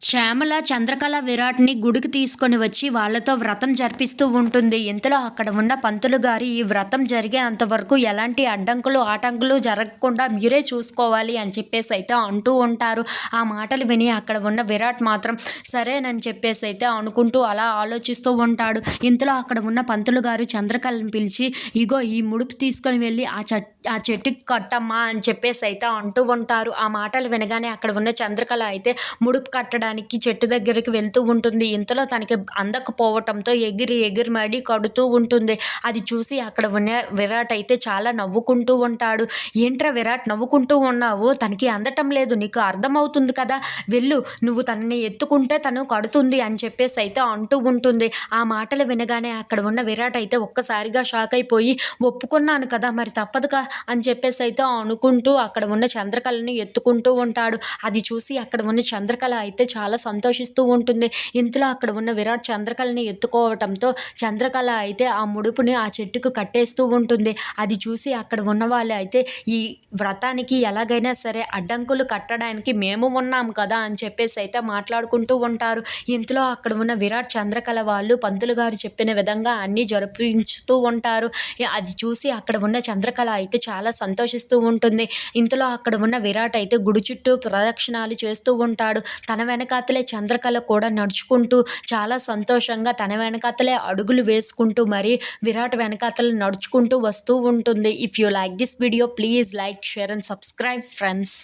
శ్యామల చంద్రకళ విరాట్‌ని గుడికి తీసుకొని వచ్చి వాళ్ళతో వ్రతం జరిపిస్తూ ఉంటుంది. ఇంతలో అక్కడ ఉన్న పంతులు గారు ఈ వ్రతం జరిగేంత వరకు ఎలాంటి అడ్డంకులు, ఆటంకులు జరగకుండా మీరే చూసుకోవాలి అని చెప్పేసైతే అంటూ ఉంటారు. ఆ మాటలు విని అక్కడ ఉన్న విరాట్ మాత్రం సరేనని చెప్పేసైతే అనుకుంటూ అలా ఆలోచిస్తూ ఉంటాడు. ఇంతలో అక్కడ ఉన్న పంతులు గారు చంద్రకళని పిలిచి, "ఇగో ఈ ముడుపు తీసుకొని వెళ్ళి ఆ చెట్టుకి కట్టమ్మా" అని చెప్పేసైతే అంటూ ఉంటారు. ఆ మాటలు వినగానే అక్కడ ఉన్న చంద్రకళ అయితే ముడుపు కట్టడానికి చెట్టు దగ్గరికి వెళ్తూ ఉంటుంది. ఇంతలో తనకి అందకపోవటంతో ఎగిరి ఎగిరి మడి కడుతూ ఉంటుంది. అది చూసి అక్కడ ఉన్న విరాట్ అయితే చాలా నవ్వుకుంటూ ఉంటాడు. "ఏంట్రా విరాట్ నవ్వుకుంటూ ఉన్నావు? తనకి అందటం లేదు, నీకు అర్థమవుతుంది కదా, వెళ్ళు, నువ్వు తనని ఎత్తుకుంటే తను కడుతుంది" అని చెప్పేసి అయితే అంటూ ఉంటుంది. ఆ మాటలు వినగానే అక్కడ ఉన్న విరాట్ అయితే ఒక్కసారిగా షాక్ అయిపోయి, "ఒప్పుకున్నాను కదా, మరి తప్పదుగా" అని చెప్పేసి అయితే అనుకుంటూ అక్కడ ఉన్న చంద్రకళని ఎత్తుకుంటూ ఉంటాడు. అది చూసి అక్కడ ఉన్న చంద్రకళ అయితే చాలా సంతోషిస్తూ ఉంటుంది. ఇంతలో అక్కడ ఉన్న విరాట్ చంద్రకళని ఎత్తుకోవటంతో చంద్రకళ అయితే ఆ ముడుపుని ఆ చెట్టుకు కట్టేస్తూ ఉంటుంది. అది చూసి అక్కడ ఉన్న వాళ్ళు అయితే, "ఈ వ్రతానికి ఎలాగైనా సరే అడ్డంకులు కట్టడానికి మేము ఉన్నాం కదా" అని చెప్పేసి అయితే మాట్లాడుకుంటూ ఉంటారు. ఇంతలో అక్కడ ఉన్న విరాట్ చంద్రకళ వాళ్ళు పంతులు గారు చెప్పిన విధంగా అన్నీ జరిపించుతూ ఉంటారు. అది చూసి అక్కడ ఉన్న చంద్రకళ అయితే చాలా సంతోషిస్తూ ఉంటుంది. ఇంతలో అక్కడ ఉన్న విరాట్ అయితే గుడి చుట్టూ ప్రదక్షిణాలు చేస్తూ ఉంటాడు. తన వెనకాతలే చంద్రకళ కూడా నడుచుకుంటూ చాలా సంతోషంగా తన వెనకాతలే అడుగులు వేసుకుంటూ మరి విరాట్ వెనకాతల నడుచుకుంటూ వస్తూ ఉంటుంది. If you like this video, please like, share and subscribe friends.